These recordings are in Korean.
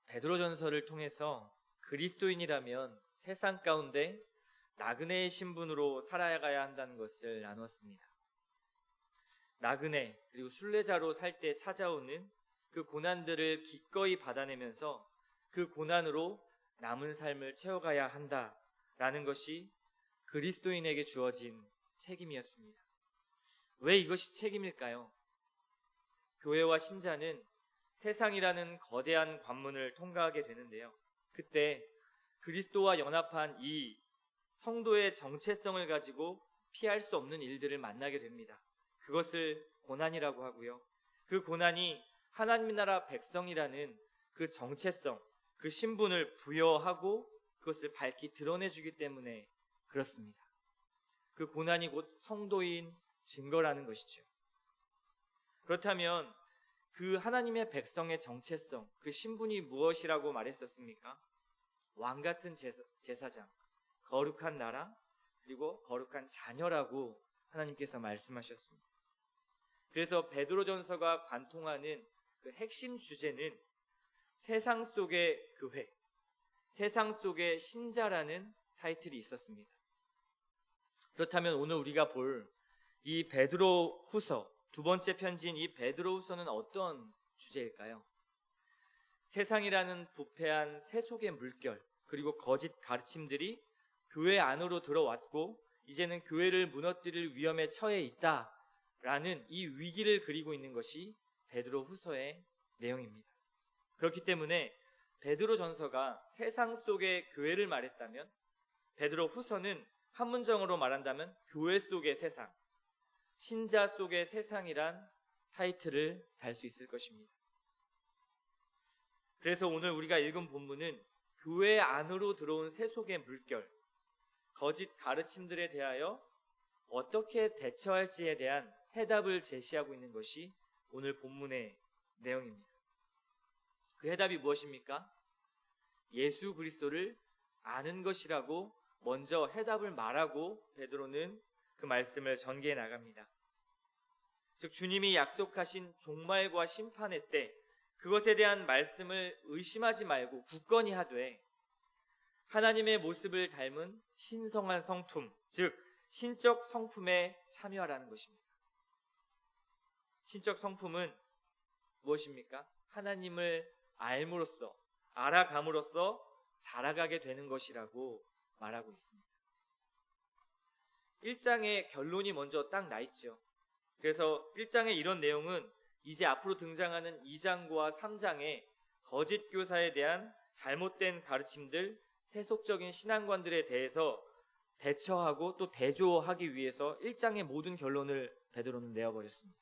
베드로전서를 통해서 그리스도인이라면 세상 가운데 나그네의 신분으로 살아가야 한다는 것을 나눴습니다. 나그네 그리고 순례자로 살 때 찾아오는 그 고난들을 기꺼이 받아내면서 그 고난으로 남은 삶을 채워가야 한다라는 것이 그리스도인에게 주어진 책임이었습니다. 왜 이것이 책임일까요? 교회와 신자는 세상이라는 거대한 관문을 통과하게 되는데요. 그때 그리스도와 연합한 이 성도의 정체성을 가지고 피할 수 없는 일들을 만나게 됩니다. 그것을 고난이라고 하고요. 그 고난이 하나님 나라 백성이라는 그 정체성, 그 신분을 부여하고 그것을 밝히 드러내주기 때문에 그렇습니다. 그 고난이 곧 성도인 증거라는 것이죠. 그렇다면 그 하나님의 백성의 정체성, 그 신분이 무엇이라고 말했었습니까? 왕 같은 제사장, 거룩한 나라, 그리고 거룩한 자녀라고 하나님께서 말씀하셨습니다. 그래서 베드로전서가 관통하는 그 핵심 주제는 세상 속의 교회, 세상 속의 신자라는 타이틀이 있었습니다. 그렇다면 오늘 우리가 볼 이 베드로 후서, 두 번째 편지인 이 베드로 후서는 어떤 주제일까요? 세상이라는 부패한 세속의 물결, 그리고 거짓 가르침들이 교회 안으로 들어왔고 이제는 교회를 무너뜨릴 위험에 처해 있다라는 이 위기를 그리고 있는 것이 베드로 후서의 내용입니다. 그렇기 때문에 베드로 전서가 세상 속의 교회를 말했다면 베드로 후서는 한 문장으로 말한다면 교회 속의 세상, 신자 속의 세상이란 타이틀을 달 수 있을 것입니다. 그래서 오늘 우리가 읽은 본문은 교회 안으로 들어온 세속의 물결, 거짓 가르침들에 대하여 어떻게 대처할지에 대한 해답을 제시하고 있는 것이 오늘 본문의 내용입니다. 그 해답이 무엇입니까? 예수 그리스도를 아는 것이라고 먼저 해답을 말하고 베드로는 그 말씀을 전개해 나갑니다. 즉 주님이 약속하신 종말과 심판의 때 그것에 대한 말씀을 의심하지 말고 굳건히 하되 하나님의 모습을 닮은 신성한 성품, 즉 신적 성품에 참여하라는 것입니다. 신적 성품은 무엇입니까? 하나님을 알므로써, 알아감으로써 자라가게 되는 것이라고 말하고 있습니다. 1장의 결론이 먼저 딱 나 있죠. 그래서 1장의 이런 내용은 이제 앞으로 등장하는 2장과 3장의 거짓 교사에 대한 잘못된 가르침들, 세속적인 신앙관들에 대해서 대처하고 또 대조하기 위해서 1장의 모든 결론을 베드로는 내어버렸습니다.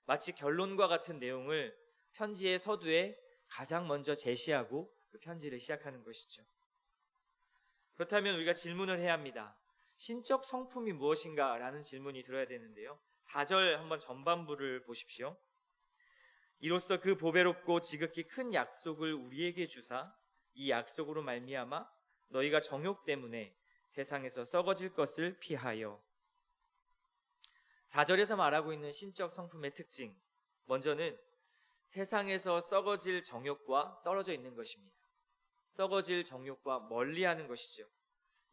마치 결론과 같은 내용을 편지의 서두에 가장 먼저 제시하고 그 편지를 시작하는 것이죠. 그렇다면 우리가 질문을 해야 합니다. 신적 성품이 무엇인가? 라는 질문이 들어야 되는데요. 4절 한번 전반부를 보십시오. 이로써 그 보배롭고 지극히 큰 약속을 우리에게 주사 이 약속으로 말미암아 너희가 정욕 때문에 세상에서 썩어질 것을 피하여. 4절에서 말하고 있는 신적 성품의 특징, 먼저는 세상에서 썩어질 정욕과 떨어져 있는 것입니다. 썩어질 정욕과 멀리하는 것이죠.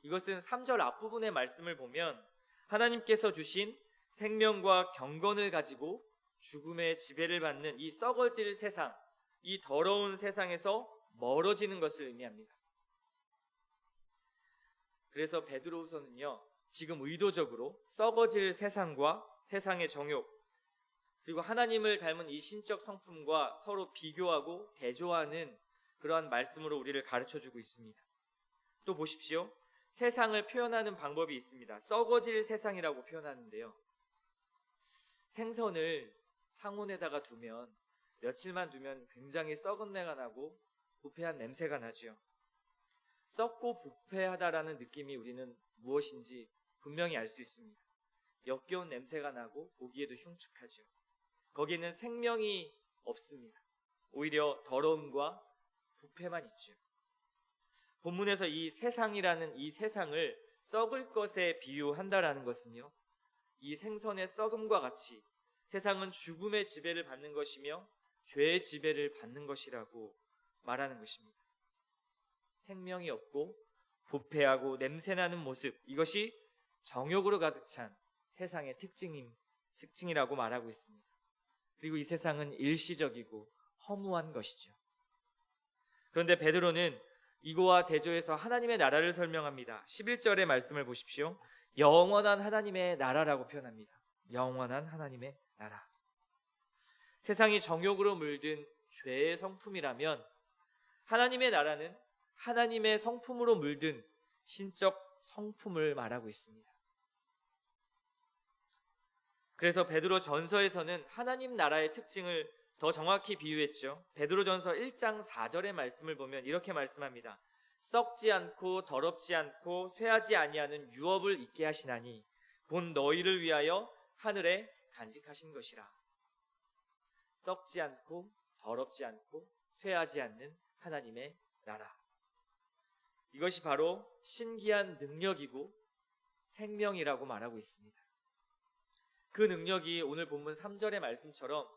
이것은 3절 앞부분의 말씀을 보면 하나님께서 주신 생명과 경건을 가지고 죽음의 지배를 받는 이 썩어질 세상, 이 더러운 세상에서 멀어지는 것을 의미합니다. 그래서 베드로후서는요, 지금 의도적으로 썩어질 세상과 세상의 정욕, 그리고 하나님을 닮은 이 신적 성품과 서로 비교하고 대조하는 그러한 말씀으로 우리를 가르쳐주고 있습니다. 또 보십시오. 세상을 표현하는 방법이 있습니다. 썩어질 세상이라고 표현하는데요. 생선을 상온에다가 두면 며칠만 두면 굉장히 썩은 내가 나고 부패한 냄새가 나죠. 썩고 부패하다라는 느낌이 우리는 무엇인지 분명히 알 수 있습니다. 역겨운 냄새가 나고 보기에도 흉측하죠. 거기에는 생명이 없습니다. 오히려 더러움과 부패만 있죠. 본문에서 이 세상이라는 이 세상을 썩을 것에 비유한다라는 것은요, 이 생선의 썩음과 같이 세상은 죽음의 지배를 받는 것이며 죄의 지배를 받는 것이라고 말하는 것입니다. 생명이 없고 부패하고 냄새나는 모습, 이것이 정욕으로 가득 찬 세상의 특징이라고 말하고 있습니다. 그리고 이 세상은 일시적이고 허무한 것이죠. 그런데 베드로는 이거와 대조해서 하나님의 나라를 설명합니다. 11절의 말씀을 보십시오. 영원한 하나님의 나라라고 표현합니다. 영원한 하나님의 나라. 세상이 정욕으로 물든 죄의 성품이라면 하나님의 나라는 하나님의 성품으로 물든 신적 성품을 말하고 있습니다. 그래서 베드로 전서에서는 하나님 나라의 특징을 더 정확히 비유했죠. 베드로 전서 1장 4절의 말씀을 보면 이렇게 말씀합니다. 썩지 않고 더럽지 않고 쇠하지 아니하는 유업을 있게 하시나니 본 너희를 위하여 하늘에 간직하신 것이라. 썩지 않고 더럽지 않고 쇠하지 않는 하나님의 나라. 이것이 바로 신기한 능력이고 생명이라고 말하고 있습니다. 그 능력이 오늘 본문 3절의 말씀처럼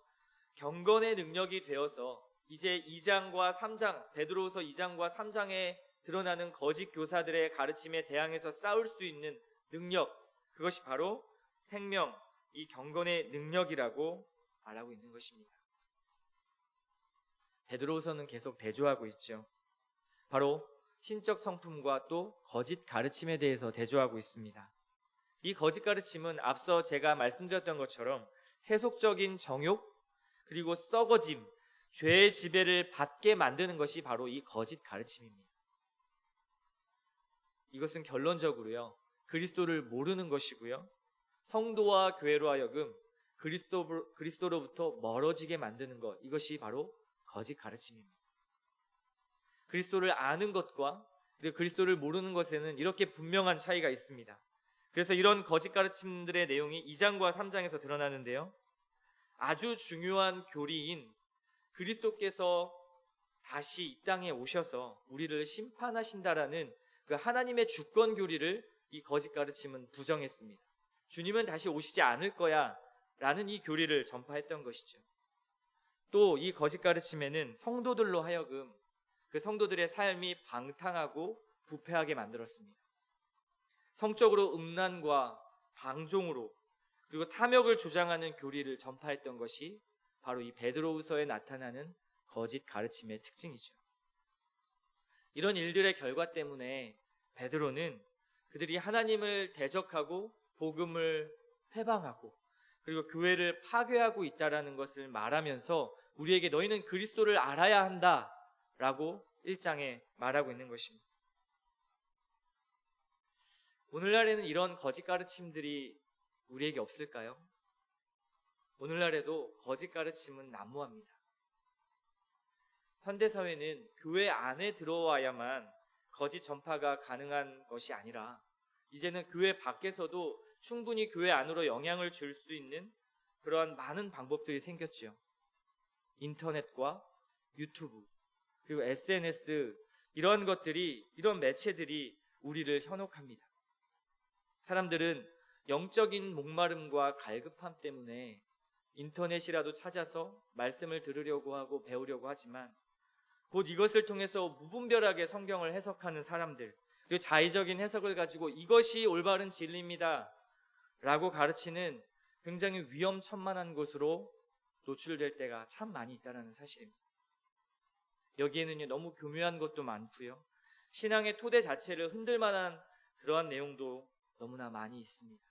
경건의 능력이 되어서 이제 2장과 3장, 베드로후서 2장과 3장에 드러나는 거짓 교사들의 가르침에 대항해서 싸울 수 있는 능력, 그것이 바로 생명, 이 경건의 능력이라고 말하고 있는 것입니다. 베드로후서는 계속 대조하고 있죠. 바로 신적 성품과 또 거짓 가르침에 대해서 대조하고 있습니다. 이 거짓 가르침은 앞서 제가 말씀드렸던 것처럼 세속적인 정욕, 그리고 썩어짐, 죄의 지배를 받게 만드는 것이 바로 이 거짓 가르침입니다. 이것은 결론적으로요, 그리스도를 모르는 것이고요, 성도와 교회로 하여금 그리스도로부터 멀어지게 만드는 것, 이것이 바로 거짓 가르침입니다. 그리스도를 아는 것과 그리고 그리스도를 모르는 것에는 이렇게 분명한 차이가 있습니다. 그래서 이런 거짓 가르침들의 내용이 2장과 3장에서 드러나는데요, 아주 중요한 교리인 그리스도께서 다시 이 땅에 오셔서 우리를 심판하신다라는 그 하나님의 주권 교리를 이 거짓 가르침은 부정했습니다. 주님은 다시 오시지 않을 거야 라는 이 교리를 전파했던 것이죠. 또 이 거짓 가르침에는 성도들로 하여금 그 성도들의 삶이 방탕하고 부패하게 만들었습니다. 성적으로 음란과 방종으로 그리고 탐욕을 조장하는 교리를 전파했던 것이 바로 이 베드로후서에 나타나는 거짓 가르침의 특징이죠. 이런 일들의 결과 때문에 베드로는 그들이 하나님을 대적하고 복음을 회방하고 그리고 교회를 파괴하고 있다라는 것을 말하면서 우리에게 너희는 그리스도를 알아야 한다라고 1장에 말하고 있는 것입니다. 오늘날에는 이런 거짓 가르침들이 우리에게 없을까요? 오늘날에도 거짓 가르침은 난무합니다. 현대사회는 교회 안에 들어와야만 거짓 전파가 가능한 것이 아니라 이제는 교회 밖에서도 충분히 교회 안으로 영향을 줄 수 있는 그러한 많은 방법들이 생겼지요. 인터넷과 유튜브 그리고 SNS 이런 매체들이 우리를 현혹합니다. 사람들은 영적인 목마름과 갈급함 때문에 인터넷이라도 찾아서 말씀을 들으려고 하고 배우려고 하지만 곧 이것을 통해서 무분별하게 성경을 해석하는 사람들, 그리고 자의적인 해석을 가지고 이것이 올바른 진리입니다 라고 가르치는 굉장히 위험천만한 곳으로 노출될 때가 참 많이 있다는 사실입니다. 여기에는 너무 교묘한 것도 많고요, 신앙의 토대 자체를 흔들 만한 그러한 내용도 너무나 많이 있습니다.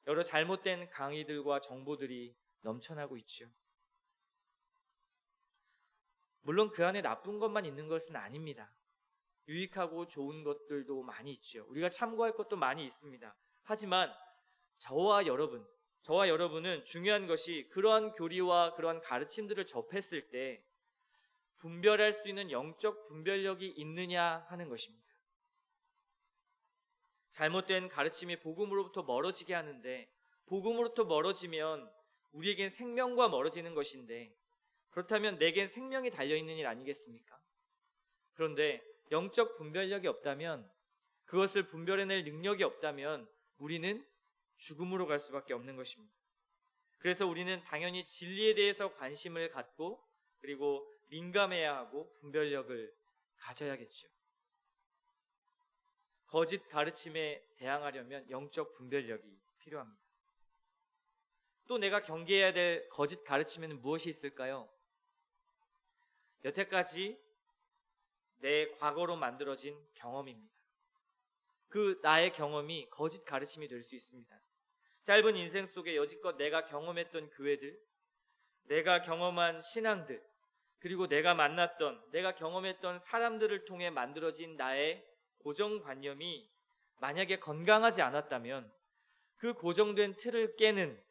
여러 잘못된 강의들과 정보들이 넘쳐나고 있죠. 물론 그 안에 나쁜 것만 있는 것은 아닙니다. 유익하고 좋은 것들도 많이 있죠. 우리가 참고할 것도 많이 있습니다. 하지만 저와 여러분은 중요한 것이 그러한 교리와 그러한 가르침들을 접했을 때 분별할 수 있는 영적 분별력이 있느냐 하는 것입니다. 잘못된 가르침이 복음으로부터 멀어지게 하는데, 복음으로부터 멀어지면 우리에겐 생명과 멀어지는 것인데, 그렇다면 내겐 생명이 달려있는 일 아니겠습니까? 그런데 영적 분별력이 없다면, 그것을 분별해낼 능력이 없다면 우리는 죽음으로 갈 수밖에 없는 것입니다. 그래서 우리는 당연히 진리에 대해서 관심을 갖고 그리고 민감해야 하고 분별력을 가져야겠죠. 거짓 가르침에 대항하려면 영적 분별력이 필요합니다. 또 내가 경계해야 될 거짓 가르침에는 무엇이 있을까요? 여태까지 내 과거로 만들어진 경험입니다. 그 나의 경험이 거짓 가르침이 될 수 있습니다. 짧은 인생 속에 여지껏 내가 경험했던 교회들, 내가 경험한 신앙들, 그리고 내가 경험했던 사람들을 통해 만들어진 나의 고정관념이 만약에 건강하지 않았다면 그 고정된 틀을 깨는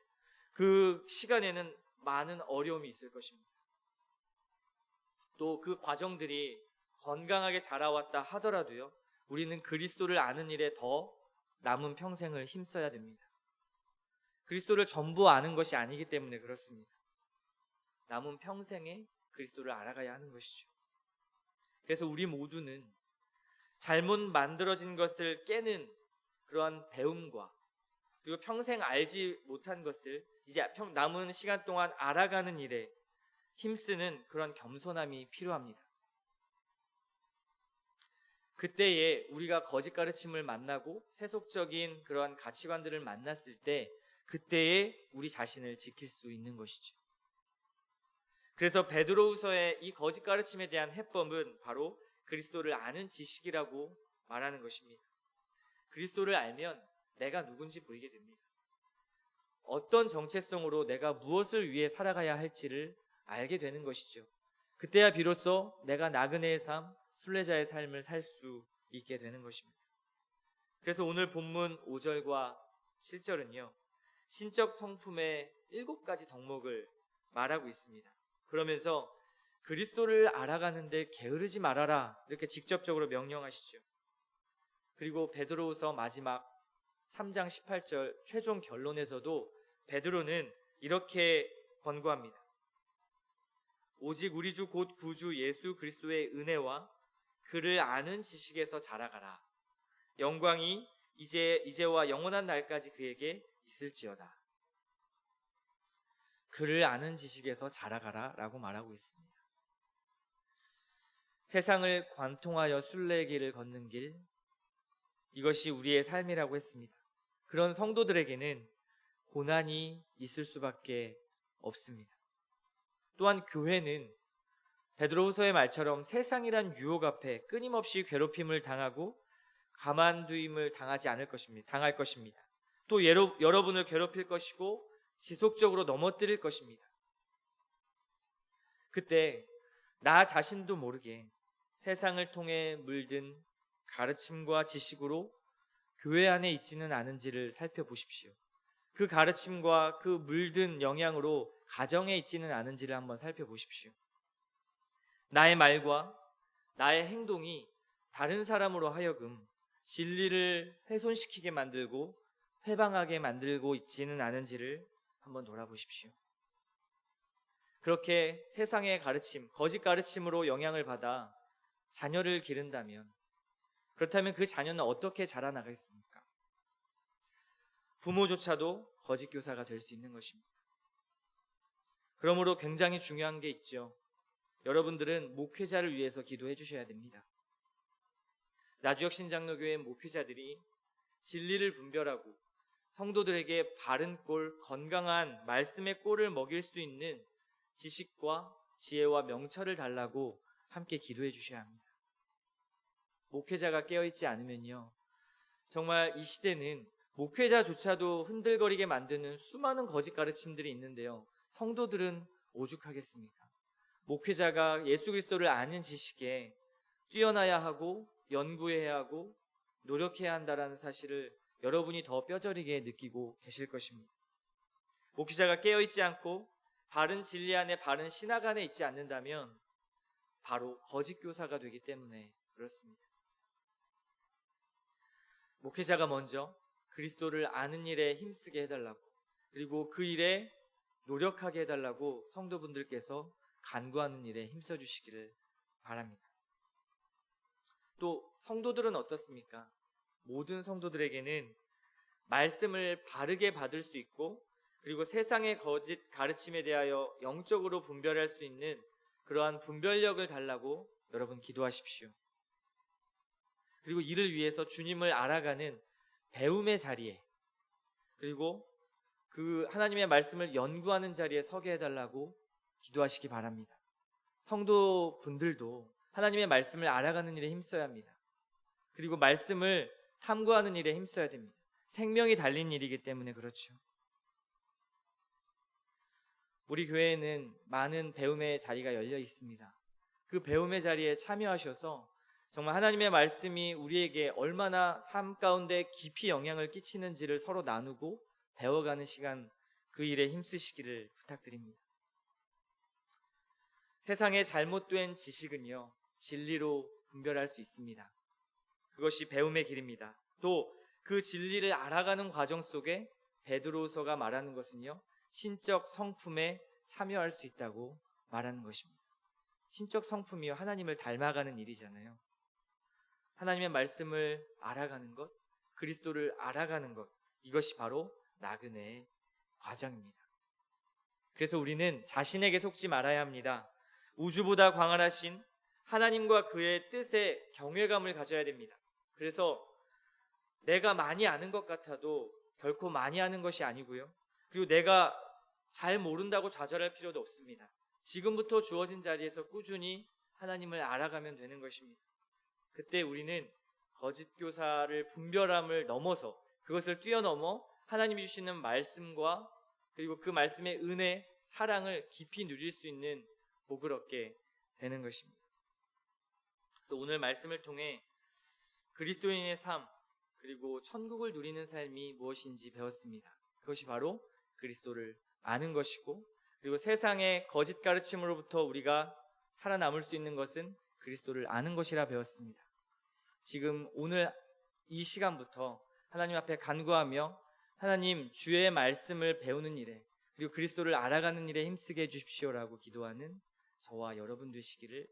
그 시간에는 많은 어려움이 있을 것입니다. 또 그 과정들이 건강하게 자라왔다 하더라도요, 우리는 그리스도를 아는 일에 더 남은 평생을 힘써야 됩니다. 그리스도를 전부 아는 것이 아니기 때문에 그렇습니다. 남은 평생에 그리스도를 알아가야 하는 것이죠. 그래서 우리 모두는 잘못 만들어진 것을 깨는 그러한 배움과 그리고 평생 알지 못한 것을 이제 남은 시간 동안 알아가는 일에 힘쓰는 그런 겸손함이 필요합니다. 그때에 우리가 거짓 가르침을 만나고 세속적인 그러한 가치관들을 만났을 때 그때에 우리 자신을 지킬 수 있는 것이죠. 그래서 베드로후서의 이 거짓 가르침에 대한 해법은 바로 그리스도를 아는 지식이라고 말하는 것입니다. 그리스도를 알면 내가 누군지 보이게 됩니다. 어떤 정체성으로 내가 무엇을 위해 살아가야 할지를 알게 되는 것이죠. 그때야 비로소 내가 나그네의 삶, 순례자의 삶을 살 수 있게 되는 것입니다. 그래서 오늘 본문 5절과 7절은요, 신적 성품의 7가지 덕목을 말하고 있습니다. 그러면서 그리스도를 알아가는데 게으르지 말아라, 이렇게 직접적으로 명령하시죠. 그리고 베드로후서 마지막 3장 18절 최종 결론에서도 베드로는 이렇게 권고합니다. 오직 우리 주 곧 구주 예수 그리스도의 은혜와 그를 아는 지식에서 자라가라. 영광이 이제와 영원한 날까지 그에게 있을지어다. 그를 아는 지식에서 자라가라 라고 말하고 있습니다. 세상을 관통하여 순례의 길을 걷는 길, 이것이 우리의 삶이라고 했습니다. 그런 성도들에게는 고난이 있을 수밖에 없습니다. 또한 교회는 베드로후서의 말처럼 세상이란 유혹 앞에 끊임없이 괴롭힘을 당하고 가만두임을 당할 것입니다. 또 여러분을 괴롭힐 것이고 지속적으로 넘어뜨릴 것입니다. 그때 나 자신도 모르게 세상을 통해 물든 가르침과 지식으로 교회 안에 있지는 않은지를 살펴보십시오. 그 가르침과 그 물든 영향으로 가정에 있지는 않은지를 한번 살펴보십시오. 나의 말과 나의 행동이 다른 사람으로 하여금 진리를 훼손시키게 만들고 회방하게 만들고 있지는 않은지를 한번 돌아보십시오. 그렇게 세상의 가르침, 거짓 가르침으로 영향을 받아 자녀를 기른다면, 그렇다면 그 자녀는 어떻게 자라나겠습니까? 부모조차도 거짓 교사가 될 수 있는 것입니다. 그러므로 굉장히 중요한 게 있죠. 여러분들은 목회자를 위해서 기도해 주셔야 됩니다. 나주역신장로교회 목회자들이 진리를 분별하고 성도들에게 바른 꼴, 건강한 말씀의 꼴을 먹일 수 있는 지식과 지혜와 명철을 달라고 함께 기도해 주셔야 합니다. 목회자가 깨어있지 않으면요, 정말 이 시대는 목회자조차도 흔들거리게 만드는 수많은 거짓 가르침들이 있는데요, 성도들은 오죽하겠습니까? 목회자가 예수 그리스도를 아는 지식에 뛰어나야 하고 연구해야 하고 노력해야 한다는 사실을 여러분이 더 뼈저리게 느끼고 계실 것입니다. 목회자가 깨어있지 않고 바른 진리 안에, 바른 신학 안에 있지 않는다면 바로 거짓 교사가 되기 때문에 그렇습니다. 목회자가 먼저 그리스도를 아는 일에 힘쓰게 해달라고, 그리고 그 일에 노력하게 해달라고 성도분들께서 간구하는 일에 힘써 주시기를 바랍니다. 또 성도들은 어떻습니까? 모든 성도들에게는 말씀을 바르게 받을 수 있고, 그리고 세상의 거짓 가르침에 대하여 영적으로 분별할 수 있는 그러한 분별력을 달라고 여러분 기도하십시오. 그리고 이를 위해서 주님을 알아가는 배움의 자리에, 그리고 그 하나님의 말씀을 연구하는 자리에 서게 해달라고 기도하시기 바랍니다. 성도분들도 하나님의 말씀을 알아가는 일에 힘써야 합니다. 그리고 말씀을 탐구하는 일에 힘써야 됩니다. 생명이 달린 일이기 때문에 그렇죠. 우리 교회에는 많은 배움의 자리가 열려 있습니다. 그 배움의 자리에 참여하셔서 정말 하나님의 말씀이 우리에게 얼마나 삶 가운데 깊이 영향을 끼치는지를 서로 나누고 배워가는 시간, 그 일에 힘쓰시기를 부탁드립니다. 세상의 잘못된 지식은요, 진리로 분별할 수 있습니다. 그것이 배움의 길입니다. 또 그 진리를 알아가는 과정 속에 베드로서가 말하는 것은요, 신적 성품에 참여할 수 있다고 말하는 것입니다. 신적 성품이요, 하나님을 닮아가는 일이잖아요. 하나님의 말씀을 알아가는 것, 그리스도를 알아가는 것, 이것이 바로 나그네의 과정입니다. 그래서 우리는 자신에게 속지 말아야 합니다. 우주보다 광활하신 하나님과 그의 뜻에 경외감을 가져야 됩니다. 그래서 내가 많이 아는 것 같아도 결코 많이 아는 것이 아니고요. 그리고 내가 잘 모른다고 좌절할 필요도 없습니다. 지금부터 주어진 자리에서 꾸준히 하나님을 알아가면 되는 것입니다. 그때 우리는 거짓 교사를 분별함을 넘어서, 그것을 뛰어넘어 하나님이 주시는 말씀과 그리고 그 말씀의 은혜, 사랑을 깊이 누릴 수 있는 복을 얻게 되는 것입니다. 그래서 오늘 말씀을 통해 그리스도인의 삶, 그리고 천국을 누리는 삶이 무엇인지 배웠습니다. 그것이 바로 그리스도를 아는 것이고, 그리고 세상의 거짓 가르침으로부터 우리가 살아남을 수 있는 것은 그리스도를 아는 것이라 배웠습니다. 지금 오늘 이 시간부터 하나님 앞에 간구하며 하나님, 주의 말씀을 배우는 일에, 그리고 그리스도를 알아가는 일에 힘쓰게 해주십시오라고 기도하는 저와 여러분 되시기를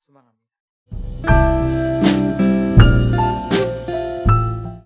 소망합니다.